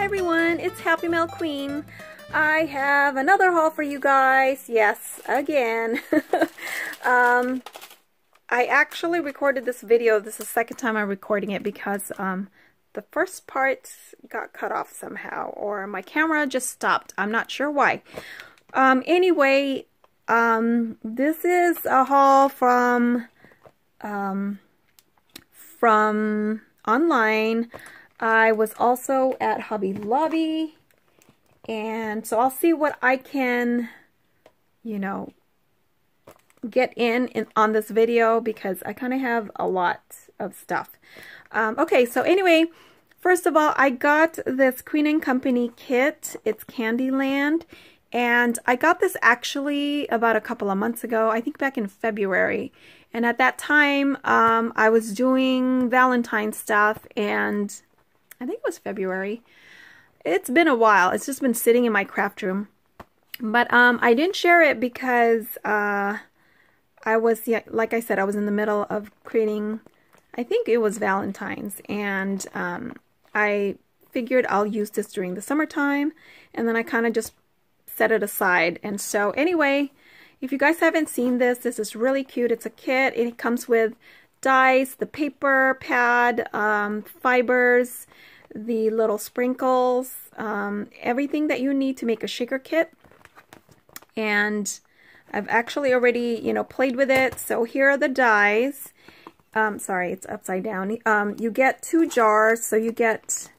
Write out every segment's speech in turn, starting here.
everyone, it's Happy Mail Queen. I have another haul for you guys. Yes, again. I actually recorded this video. This is the second time I'm recording it because the first part got cut off somehow, or my camera just stopped. I'm not sure why. Anyway, this is a haul from online. I was also at Hobby Lobby, and so I'll see what I can, you know, get in on this video because I kind of have a lot of stuff. Okay, so anyway, first of all, I got this Queen & Company kit. It's Candyland, and I got this actually about a couple of months ago, I think back in February. And at that time, I was doing Valentine's stuff, and I think it was February. It's been a while. It's just been sitting in my craft room. But I didn't share it because I was, yeah, like I said, I was in the middle of creating, I think it was Valentine's. And I figured I'll use this during the summertime. And then I kind of just set it aside. And so anyway, if you guys haven't seen this, this is really cute. It's a kit. It comes with dies, the paper pad, fibers, the little sprinkles, everything that you need to make a shaker kit. And I've actually already, you know, played with it. So here are the dies. Sorry, it's upside down. You get 2 jars. So you get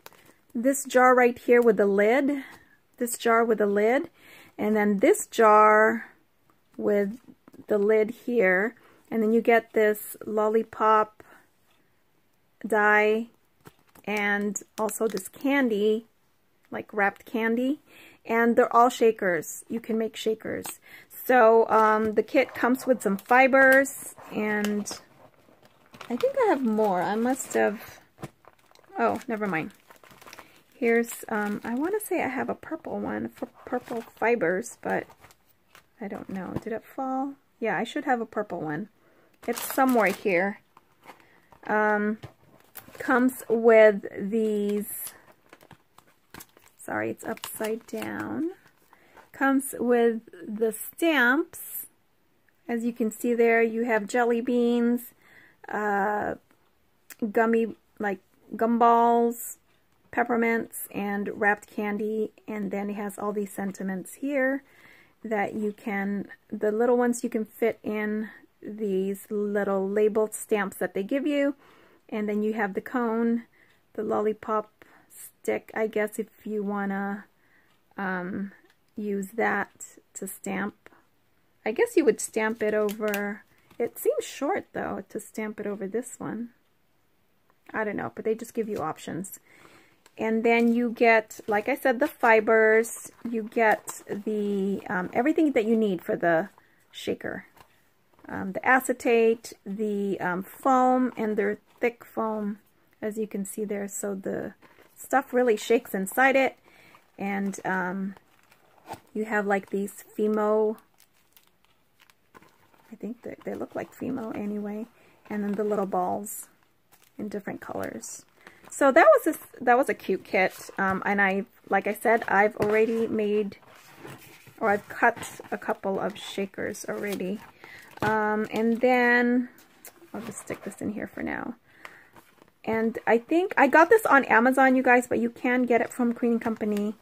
this jar right here with the lid, this jar with the lid, and then this jar with the lid here. And then you get this lollipop die and also this candy, like wrapped candy. And they're all shakers. You can make shakers. So the kit comes with some fibers, and I think I have more. I must have, oh, never mind. Here's, I want to say I have a purple one for purple fibers, but I don't know. Did it fall? Yeah, I should have a purple one. It's somewhere here. Comes with these, sorry, it's upside down. Comes with the stamps. As you can see there, you have jelly beans, gummy, like gumballs, peppermints, and wrapped candy. And then it has all these sentiments here that you can, the little ones you can fit in these little labeled stamps that they give you. And then you have the cone, the lollipop stick, I guess, if you want to use that to stamp. I guess you would stamp it over, it seems short though, to stamp it over this one. I don't know, but they just give you options. And then you get, like I said, the fibers. You get the everything that you need for the shaker. The acetate, the foam, and their thick foam, as you can see there. So the stuff really shakes inside it. And you have like these Fimo, I think they look like Fimo anyway. And then the little balls in different colors. So that was a cute kit. And I, like I said, I've already made, or I've cut a couple of shakers already. And then I'll just stick this in here for now. And I think I got this on Amazon, you guys, but you can get it from Queen & Company.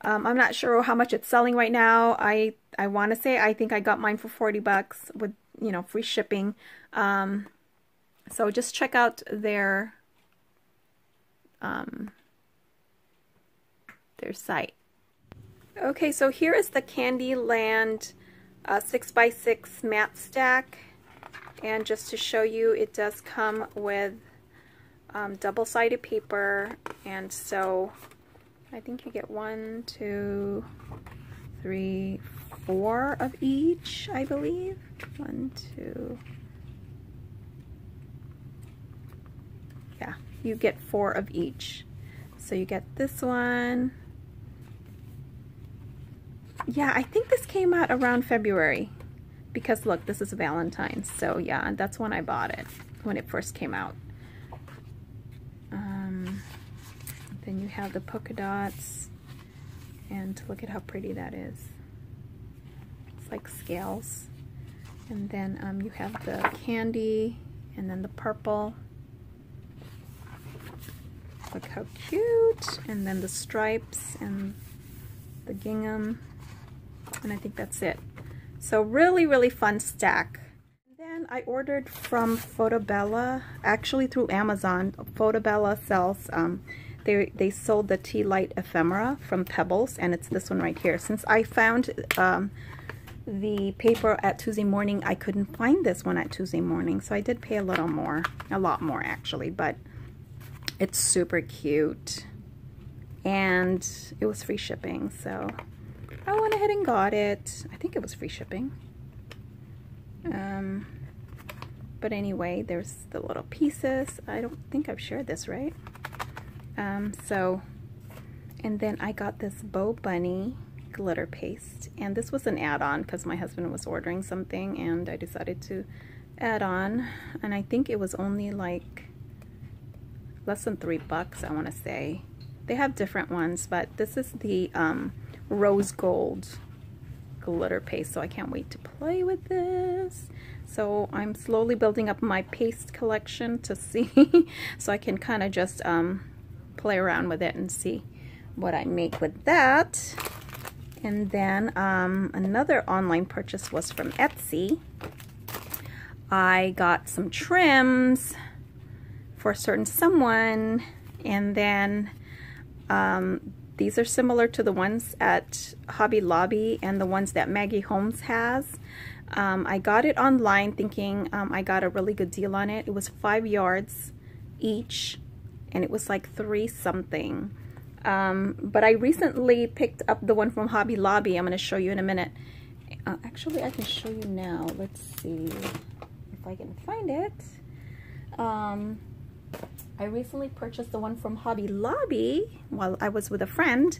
I'm not sure how much it's selling right now. I want to say I think I got mine for 40 bucks with, you know, free shipping. So just check out their site. Okay, so here is the Candyland 6x6 mat stack, and just to show you, it does come with double-sided paper, and so I think you get 1, 2, 3, 4 of each, I believe. 1, 2, yeah, you get 4 of each. So you get this one. Yeah, I think this came out around February because look, this is Valentine's. So yeah, that's when I bought it, when it first came out. Then you you have the polka dots, and look at how pretty that is. It's like scales. And then you have the candy, and then the purple. Look how cute. And then the stripes and the gingham. And I think that's it. So really, really fun stack. Then I ordered from Photobella, actually through Amazon. Photobella sells, they sold the Tea Light Ephemera from Pebbles, and it's this one right here. Since I found the paper at Tuesday Morning, I couldn't find this one at Tuesday Morning, so I did pay a little more, a lot more actually, but it's super cute, and it was free shipping, so I went ahead and got it. I think it was free shipping. But anyway, there's the little pieces. I don't think I've shared this, right? And then I got this Bow Bunny glitter paste, and this was an add-on because my husband was ordering something and I decided to add on, and I think it was only like less than $3, I want to say. They have different ones, but this is the rose gold glitter paste, so I can't wait to play with this. So I'm slowly building up my paste collection to see so I can kind of just play around with it and see what I make with that. And then another online purchase was from Etsy. I got some trims for a certain someone, and then these are similar to the ones at Hobby Lobby and the ones that Maggie Holmes has. I got it online thinking I got a really good deal on it. It was 5 yards each, and it was like $3 something. But I recently picked up the one from Hobby Lobby. I'm going to show you in a minute. Actually, I can show you now. Let's see if I can find it. I recently purchased the one from Hobby Lobby while I was with a friend,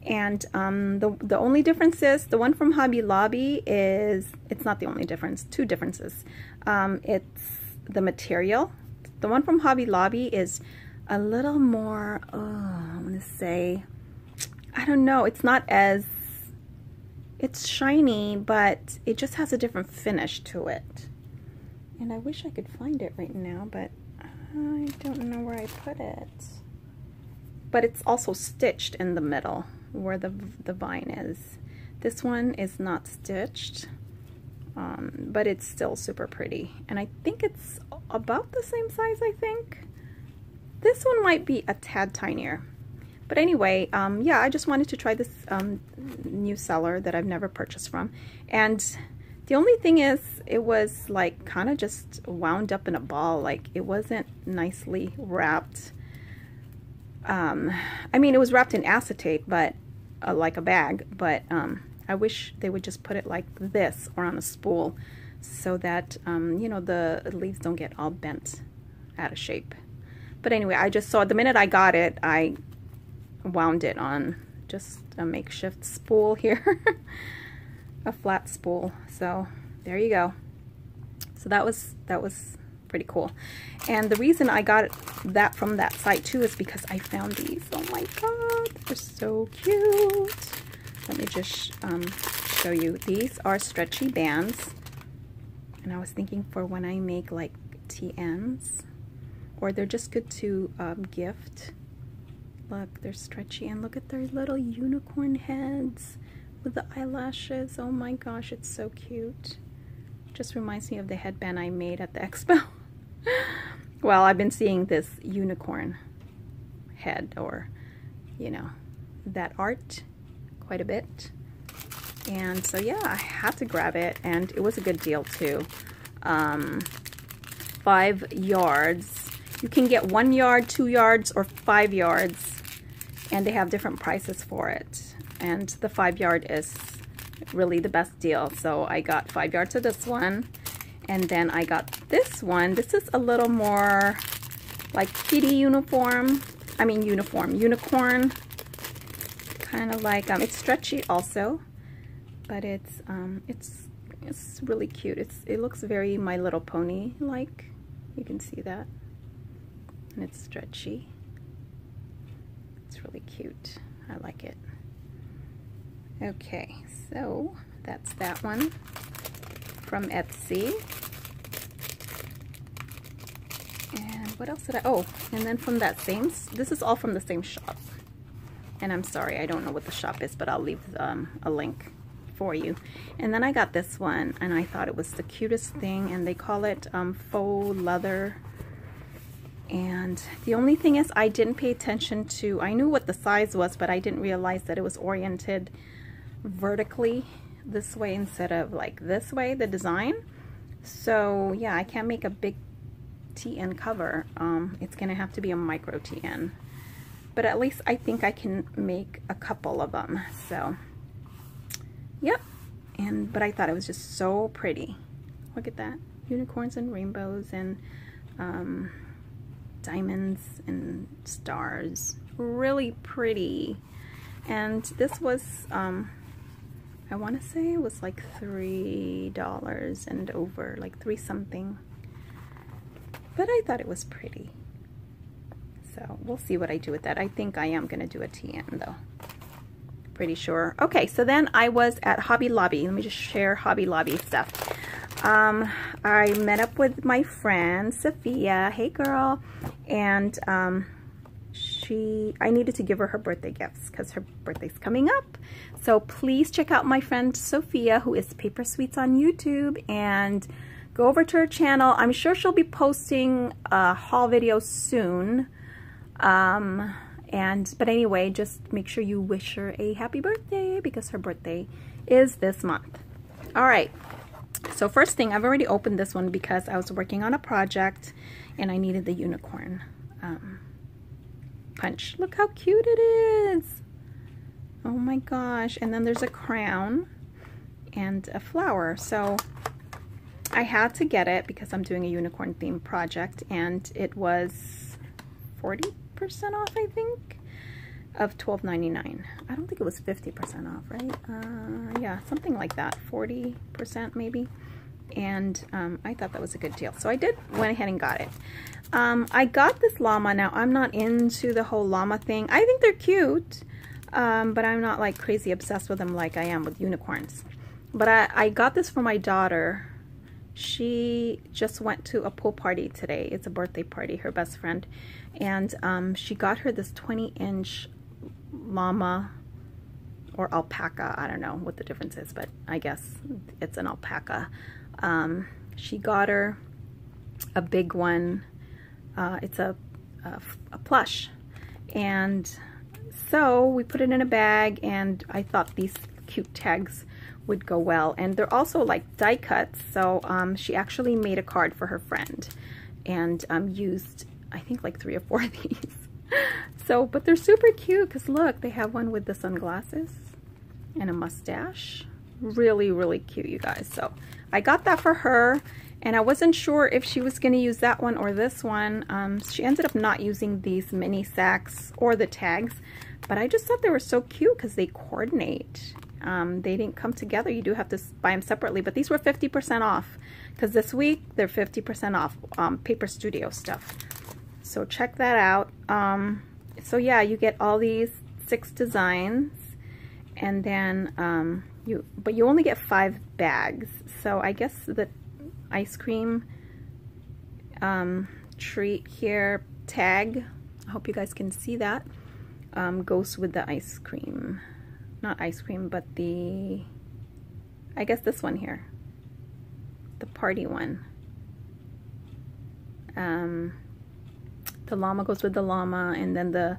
and the only difference is the one from Hobby Lobby is, it's not the only difference, two differences. It's the material. The one from Hobby Lobby is a little more, I'm gonna say, I don't know, it's not as, it's shiny, but it just has a different finish to it. And I wish I could find it right now, but I don't know where I put it. But it's also stitched in the middle where the vine is. This one is not stitched, but it's still super pretty. And I think it's about the same size, I think. This one might be a tad tinier. But anyway, yeah, I just wanted to try this new seller that I've never purchased from. And the only thing is, it was like kind of just wound up in a ball. Like, it wasn't nicely wrapped. I mean, it was wrapped in acetate, but like a bag. But I wish they would just put it like this or on a spool so that, you know, the leaves don't get all bent out of shape. But anyway, I just saw, the minute I got it, I wound it on just a makeshift spool here. A flat spool. So there you go. So that was pretty cool. And the reason I got that from that site too is because I found these. Oh my god, they're so cute. Let me just show you. These are stretchy bands, and I was thinking for when I make like TNs, or they're just good to gift. Look, they're stretchy, and look at their little unicorn heads with the eyelashes. Oh my gosh, it's so cute. Just reminds me of the headband I made at the expo. Well, I've been seeing this unicorn head, or, you know, that art quite a bit. And so yeah, I had to grab it, and it was a good deal too. 5 yards. You can get 1 yard, 2 yards, or 5 yards, and they have different prices for it. And the 5 yard is really the best deal. So I got 5 yards of this one, and then I got this one. This is a little more like kitty unicorn. Kind of like it's stretchy also, but it's really cute. It looks very My Little Pony like. You can see that. And it's stretchy. It's It's really cute. I like it. Okay, so that's that one from Etsy. And what else did I, oh, and then from that same, this is all from the same shop. And I'm sorry, I don't know what the shop is, but I'll leave a link for you. And then I got this one, and I thought it was the cutest thing, and they call it faux leather. And the only thing is, I didn't pay attention to, I knew what the size was, but I didn't realize that it was oriented vertically this way instead of like this way, the design. So yeah, I can't make a big TN cover. It's gonna have to be a micro TN, but at least I think I can make a couple of them. So yep. But I thought it was just so pretty. Look at that, unicorns and rainbows and diamonds and stars, really pretty. And this was I want to say it was like $3 and over, like 3 something. But I thought it was pretty. So we'll see what I do with that. I think I am going to do a TN though. Pretty sure. Okay, so then I was at Hobby Lobby. Let me just share Hobby Lobby stuff. I met up with my friend Sophia. Hey girl. And I needed to give her birthday gifts because her birthday's coming up. So please check out my friend Sophia, who is Paper Sweets on YouTube, and go over to her channel. I'm sure she'll be posting a haul video soon. But anyway, just make sure you wish her a happy birthday because her birthday is this month. All right. So first thing, I've already opened this one because I was working on a project and I needed the unicorn punch. Look how cute it is. Oh my gosh. And then there's a crown and a flower. So I had to get it because I'm doing a unicorn themed project, and it was 40% off, I think, of $12.99. I don't think it was 50% off, right? Yeah, something like that, 40% maybe. And I thought that was a good deal, so I went ahead and got it. I got this llama. Now, I'm not into the whole llama thing. I think they're cute, but I'm not like crazy obsessed with them like I am with unicorns. But I got this for my daughter. She just went to a pool party today. It's a birthday party, her best friend. And she got her this 20-inch llama or alpaca. I don't know what the difference is, but I guess it's an alpaca. She got her a big one. It's a plush. And so we put it in a bag, and I thought these cute tags would go well. And they're also like die cuts. So she actually made a card for her friend and used, I think, like 3 or 4 of these. So, but they're super cute because look, they have one with the sunglasses and a mustache. Really, really cute, you guys. So I got that for her, and I wasn't sure if she was going to use that one or this one. She ended up not using these mini sacks or the tags, but I just thought they were so cute because they coordinate. They didn't come together. You do have to buy them separately, but these were 50% off because this week they're 50% off Paper Studio stuff. So check that out. So yeah, you get all these 6 designs, and then you only get 5 bags. So I guess the ice cream treat here tag, I hope you guys can see that, goes with the ice cream. Not ice cream, but I guess this one here, the party one. The llama goes with the llama, and then the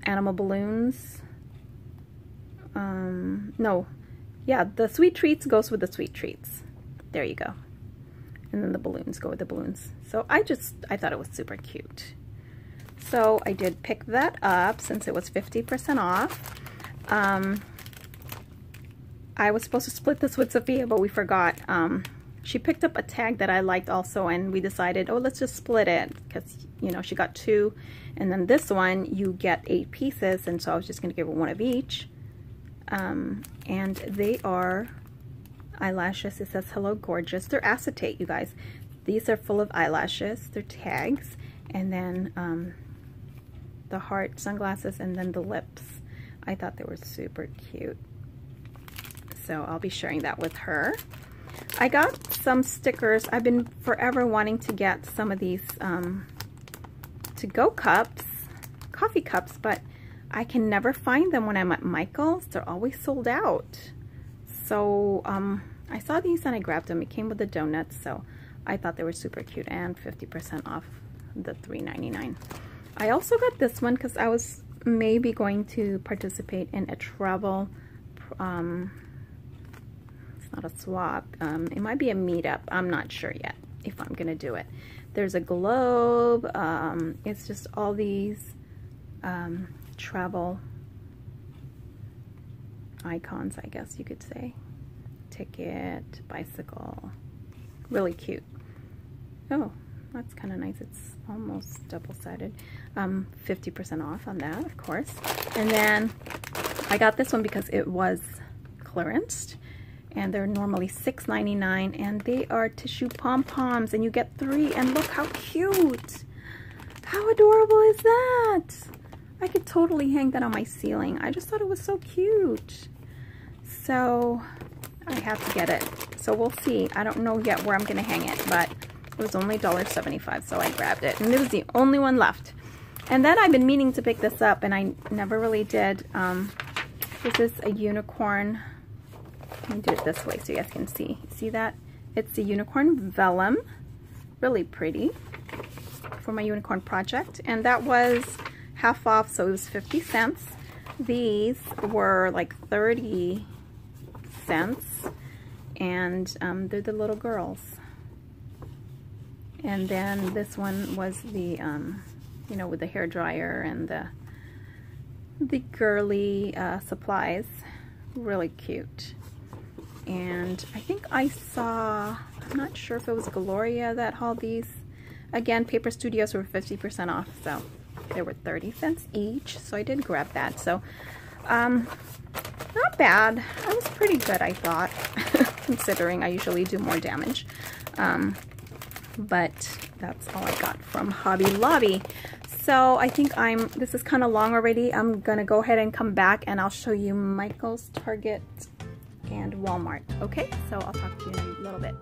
animal balloons. No, yeah, the sweet treats goes with the sweet treats. There you go. And then the balloons go with the balloons. So I thought it was super cute. So I did pick that up since it was 50% off. I was supposed to split this with Sophia, but we forgot. She picked up a tag that I liked also, and we decided, oh, let's just split it because, you know, she got 2. And then this one, you get 8 pieces, and so I was just going to give her 1 of each. And they are eyelashes. It says, hello, gorgeous. They're acetate, you guys. These are full of eyelashes. They're tags. And then the heart sunglasses and then the lips. I thought they were super cute. So I'll be sharing that with her. I got some stickers. I've been forever wanting to get some of these to-go cups, coffee cups, but I can never find them when I'm at Michael's. They're always sold out. So I saw these and I grabbed them. It came with the donuts, so I thought they were super cute, and 50% off the $3.99. I also got this one because I was maybe going to participate in a travel, it's not a swap, it might be a meetup. I'm not sure yet if I'm gonna do it. There's a globe, it's just all these travel icons, I guess you could say. Ticket, bicycle, really cute. Oh, that's kind of nice. It's almost double-sided. 50% off on that, of course. And then I got this one because it was clearanced, and they're normally $6.99, and they are tissue pom-poms, and you get 3, and look how cute. How adorable is that? I could totally hang that on my ceiling. I just thought it was so cute. So I have to get it. So we'll see. I don't know yet where I'm going to hang it, but it was only $1.75, so I grabbed it. And it was the only one left. And then I've been meaning to pick this up, and I never really did. This is a unicorn. Let me do it this way so you guys can see. See that? It's a unicorn vellum. Really pretty for my unicorn project. And that was half off, so it was 50 cents. These were like 30 cents. And they're the little girls. And then this one was the, you know, with the hair dryer and the girly supplies. Really cute. And I think I saw, I'm not sure if it was Gloria that hauled these. Again, Paper Studios were 50% off, so they were 30 cents each. So I did grab that. So, not bad. That was pretty good, I thought, considering I usually do more damage. But that's all I got from Hobby Lobby. So I think this is kind of long already. I'm gonna go ahead and come back and I'll show you Michael's, Target, and Walmart. Okay, so I'll talk to you in a little bit.